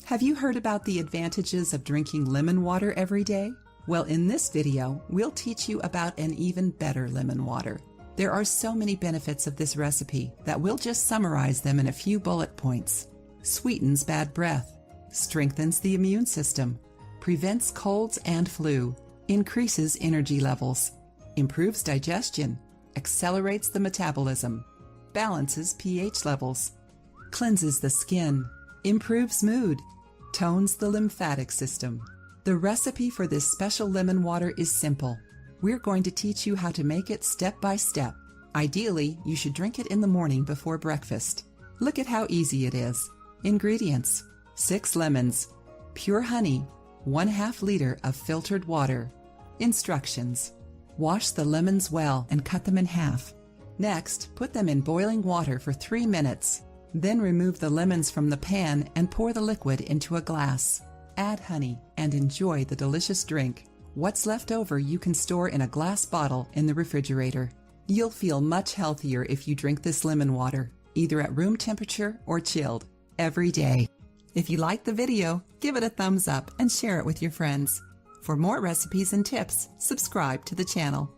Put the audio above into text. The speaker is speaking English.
Have you heard about the advantages of drinking lemon water every day? Well, in this video, we'll teach you about an even better lemon water. There are so many benefits of this recipe that we'll just summarize them in a few bullet points. Sweetens bad breath, strengthens the immune system, prevents colds and flu, increases energy levels, improves digestion, accelerates the metabolism, balances pH levels, cleanses the skin, improves mood, tones the lymphatic system. The recipe for this special lemon water is simple. We're going to teach you how to make it step by step. Ideally, you should drink it in the morning before breakfast. Look at how easy it is. Ingredients: 6 lemons, pure honey, 1/2 liter of filtered water. Instructions: wash the lemons well and cut them in half. Next, put them in boiling water for 3 minutes. Then remove the lemons from the pan and pour the liquid into a glass. Add honey and enjoy the delicious drink. What's left over you can store in a glass bottle in the refrigerator. You'll feel much healthier if you drink this lemon water, either at room temperature or chilled, every day. If you liked the video, give it a thumbs up and share it with your friends. For more recipes and tips, subscribe to the channel.